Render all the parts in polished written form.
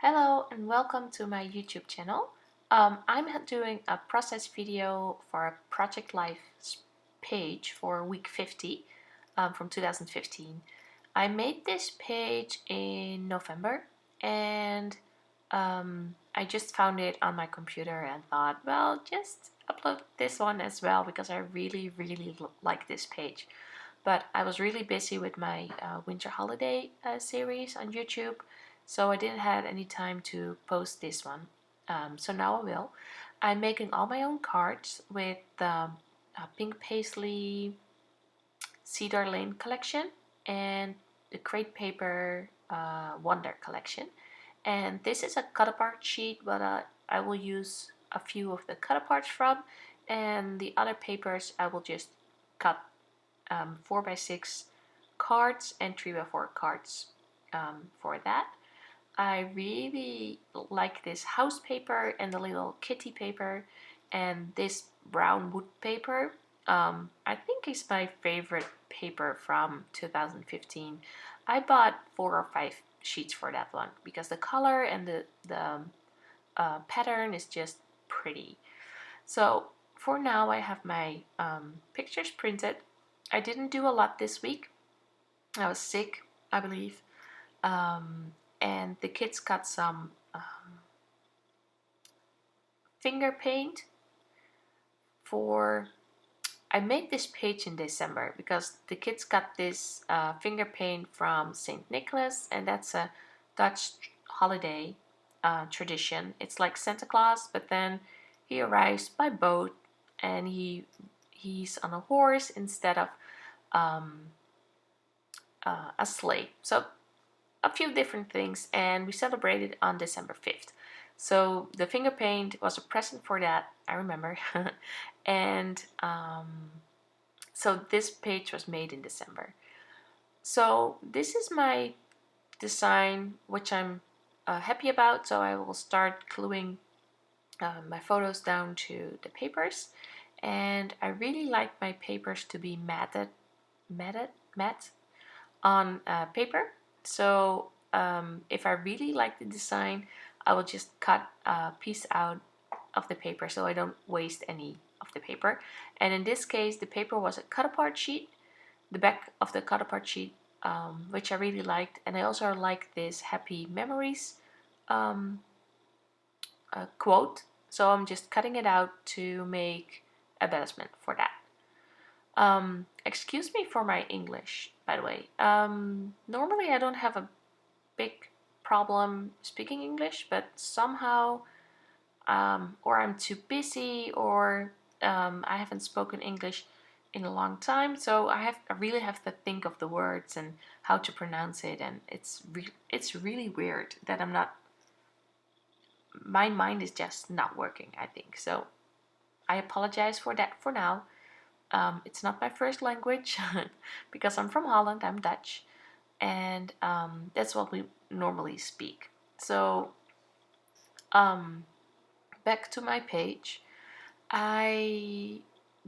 Hello and welcome to my YouTube channel. I'm doing a process video for a Project Life page for week 50 from 2015. I made this page in November and I just found it on my computer and thought, well, just upload this one as well because I really like this page. But I was really busy with my winter holiday series on YouTube, so I didn't have any time to post this one. So now I will. I'm making all my own cards with the Pink Paisley Cedar Lane collection and the Crate Paper Wonder collection. And this is a cut apart sheet, but I will use a few of the cut aparts from, and the other papers I will just cut 4x6 cards and 3x4 cards for that. I really like this house paper and the little kitty paper, and this brown wood paper I think is my favorite paper from 2015. I bought 4 or 5 sheets for that one because the color and the pattern is just pretty. So for now I have my pictures printed. I didn't do a lot this week. I was sick, I believe. And the kids got some finger paint for... I made this page in December because the kids got this finger paint from St. Nicholas, and that's a Dutch holiday tradition. It's like Santa Claus, but then he arrives by boat and he's on a horse instead of a sleigh. So a few different things, and we celebrated on December 5th. So the finger paint was a present for that, I remember. And so this page was made in December. So this is my design, which I'm happy about. So I will start gluing my photos down to the papers. And I really like my papers to be matte on paper. So if I really like the design, I will just cut a piece out of the paper so I don't waste any of the paper. And in this case, the paper was a cut apart sheet, the back of the cut apart sheet, which I really liked. And I also like this happy memories quote. So I'm just cutting it out to make embellishment for that. Excuse me for my English, by the way. Normally I don't have a big problem speaking English, but somehow, or I'm too busy, or I haven't spoken English in a long time, so I really have to think of the words and how to pronounce it, and it's really weird that my mind is just not working, I think. So I apologize for that for now. It's not my first language because I'm from Holland, I'm Dutch, and that's what we normally speak. So back to my page. The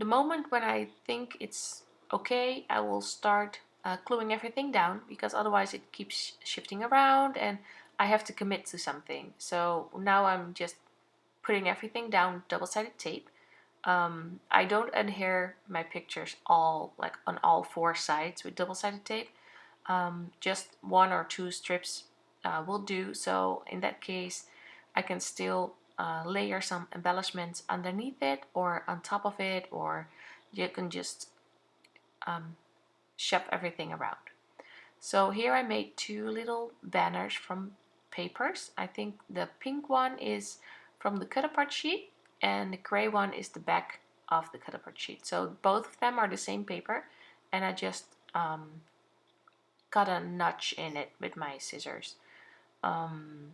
moment when I think it's okay, I will start gluing everything down, because otherwise it keeps shifting around and I have to commit to something. So now I'm just putting everything down double-sided tape. I don't adhere my pictures all like on all 4 sides with double-sided tape. Just 1 or 2 strips will do. So in that case, I can still layer some embellishments underneath it or on top of it, or you can just shove everything around. So here I made 2 little banners from papers. I think the pink one is from the cut apart sheet and the gray one is the back of the cut apart sheet. So both of them are the same paper, and I just cut a notch in it with my scissors. On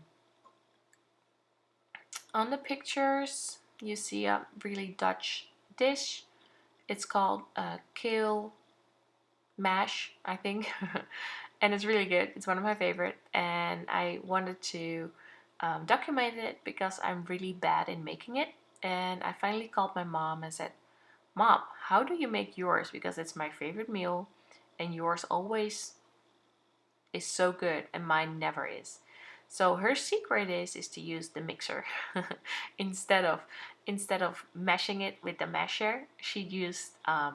the pictures you see a really Dutch dish. It's called kale mash, I think. And it's really good. It's one of my favorite, and I wanted to document it because I'm really bad in making it. And I finally called my mom and said, Mom, how do you make yours? Because it's my favorite meal and yours always is so good and mine never is. So her secret is to use the mixer instead of mashing it with the masher. She uses the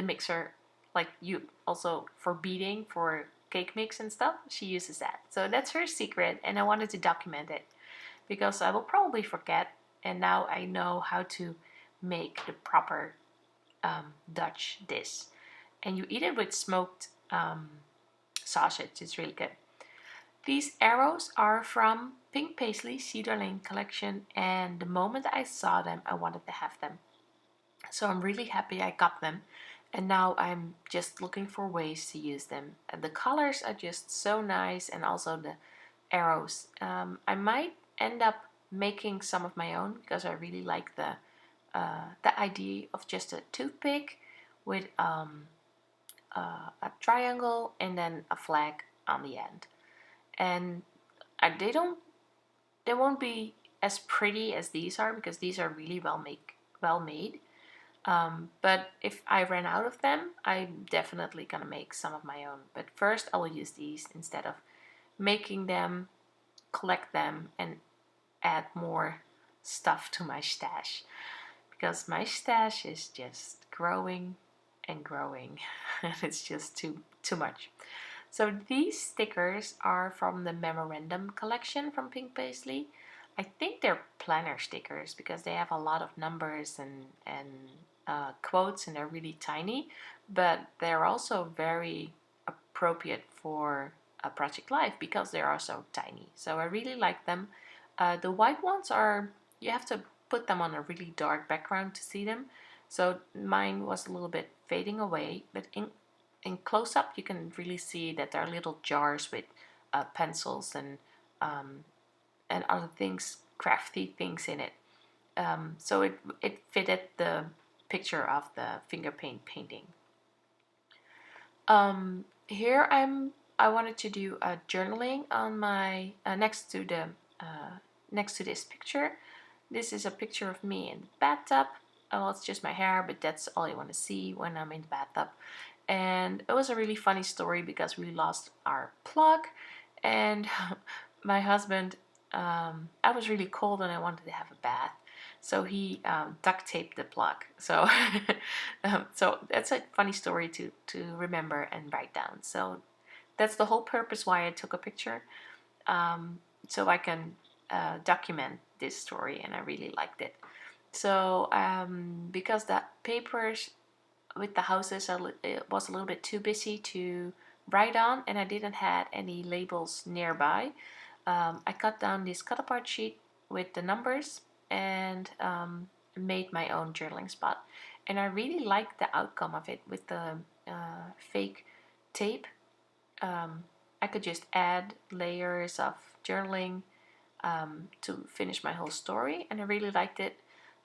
mixer, like you also for beating for cake mix and stuff. She uses that. So that's her secret, and I wanted to document it because I will probably forget, and now I know how to make the proper Dutch dish. And you eat it with smoked sausage. It's really good. These arrows are from Pink Paisley Cedarling collection, and the moment I saw them, I wanted to have them. So I'm really happy I got them, and now I'm just looking for ways to use them. The colors are just so nice, and also the arrows. I might end up making some of my own because I really like the idea of just a toothpick with a triangle and then a flag on the end. And they won't be as pretty as these are because these are really well made. But if I ran out of them, I'm definitely gonna make some of my own. But first, I will use these instead of making them, collect them, and add more stuff to my stash because my stash is just growing and growing, and it's just too much. So these stickers are from the memorandum collection from Pink Paisley. I think they're planner stickers because they have a lot of numbers and quotes, and they're really tiny, but they're also very appropriate for a project life because they are so tiny. So I really like them. The white ones are, you have to put them on a really dark background to see them. So mine was a little bit fading away, but in close up you can really see that there are little jars with pencils um, and other things, crafty things in it. So it fitted the picture of the finger paint painting. Here I wanted to do a journaling on my next to this picture. This is a picture of me in the bathtub. Well, it's just my hair, but that's all you want to see when I'm in the bathtub. And it was a really funny story because we lost our plug, and my husband, I was really cold and I wanted to have a bath, so he duct taped the plug. So so that's a funny story to remember and write down. So that's the whole purpose why I took a picture, so I can document this story, and I really liked it. So because that papers with the houses, it was a little bit too busy to write on, and I didn't have any labels nearby. I cut down this cut apart sheet with the numbers and made my own journaling spot. And I really liked the outcome of it with the fake tape. I could just add layers of journaling to finish my whole story, and I really liked it.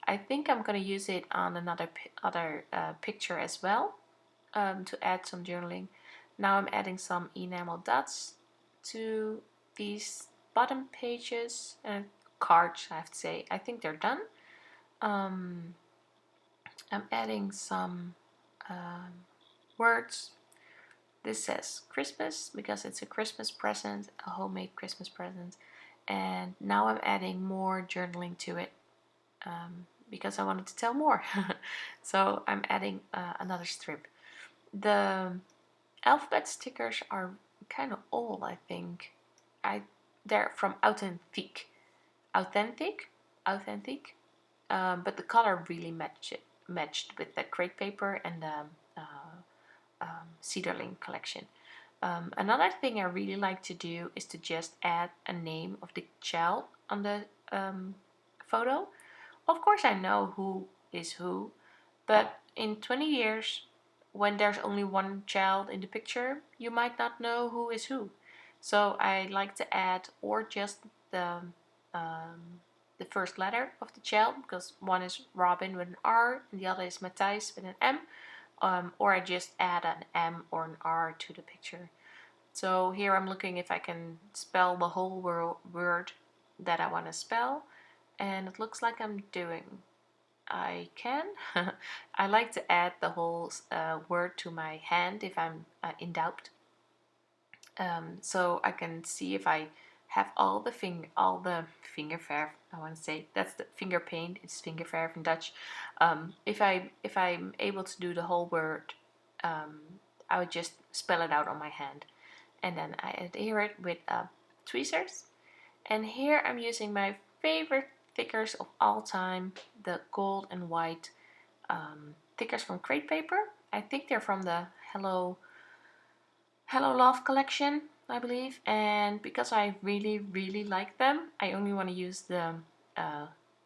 I think I'm going to use it on another other picture as well, to add some journaling. Now I'm adding some enamel dots to these bottom pages and cards, I have to say. I think they're done. Um, I'm adding some words. This says Christmas because it's a Christmas present, a homemade Christmas present. And now I'm adding more journaling to it, because I wanted to tell more. So I'm adding another strip. The alphabet stickers are kind of old, I think. They're from Authentic, but the color really matched with the crepe paper and the Cedarling collection. Another thing I really like to do is to just add a name of the child on the photo. Of course, I know who is who, but in 20 years, when there's only one child in the picture, you might not know who is who. So I like to add or just the the first letter of the child, because one is Robin with an R and the other is Matthijs with an M, or I just add an M or an R to the picture. So here I'm looking if I can spell the whole word that I want to spell, and it looks like I'm doing. I can. I like to add the whole word to my hand if I'm in doubt. so I can see if I have all the finger verf. I want to say that's the finger paint. It's finger verf in Dutch. If I'm able to do the whole word, I would just spell it out on my hand, and then I adhere it with tweezers. And here I'm using my favorite thickers of all time, the gold and white thickers from Crate Paper. I think they're from the Hello Love collection, I believe. And because I really like them, I only want to use the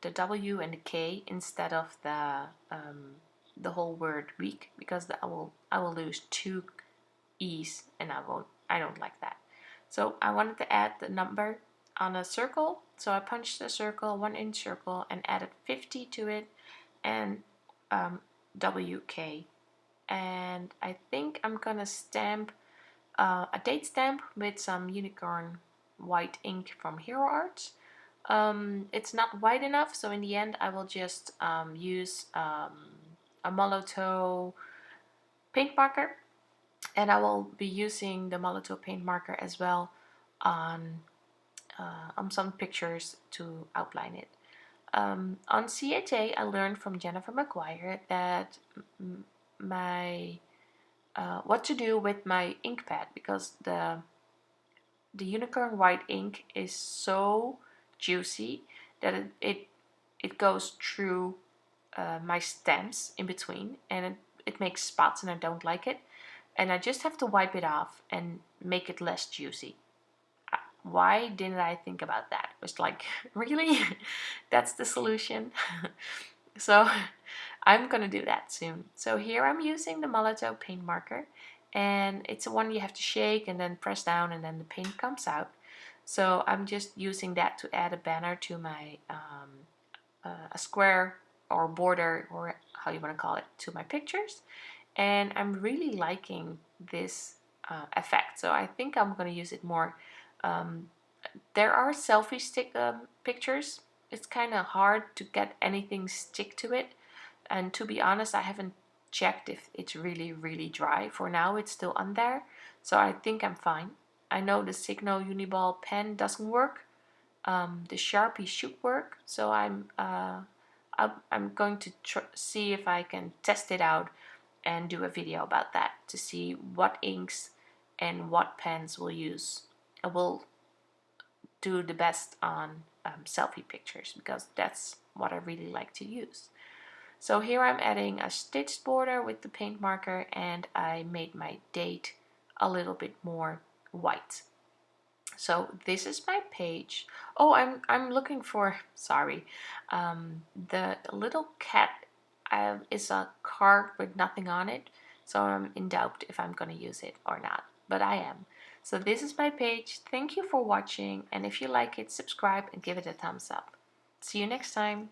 W and the K instead of the whole word week, because I will lose two E's, and I don't like that. So I wanted to add the number on a circle, so I punched a circle, 1-inch circle, and added 50 to it, and WK. And I think I'm gonna stamp a date stamp with some unicorn white ink from Hero Arts. It's not white enough, so in the end I will just use a Molotow paint marker, and I will be using the Molotow paint marker as well on some pictures to outline it. On CHA, I learned from Jennifer McGuire that my what to do with my ink pad, because the unicorn white ink is so juicy that it goes through my stamps in between, and it makes spots, and I don't like it, and I just have to wipe it off and make it less juicy. Why didn't I think about that? It was like, really? That's the solution? So I'm gonna do that soon. So here I'm using the Molotow paint marker, and it's a one you have to shake and then press down, and then the paint comes out. So I'm just using that to add a banner to my a square or border, or how you want to call it, to my pictures. And I'm really liking this effect, so I think I'm going to use it more. There are selfie stick pictures. It's kind of hard to get anything stick to it, and to be honest, I haven't checked if it's really dry. For now it's still on there, so I think I'm fine. I know the Signo Uniball pen doesn't work. The Sharpie should work, so I'm going to see if I can test it out and do a video about that to see what inks and what pens we'll use. I will do the best on selfie pictures, because that's what I really like to use. So here I'm adding a stitched border with the paint marker, and I made my date a little bit more white. So this is my page. Oh, I'm looking for, sorry, the little cat is a card with nothing on it, so I'm in doubt if I'm gonna use it or not, but I am. So this is my page. Thank you for watching, and if you like it, subscribe and give it a thumbs up. See you next time.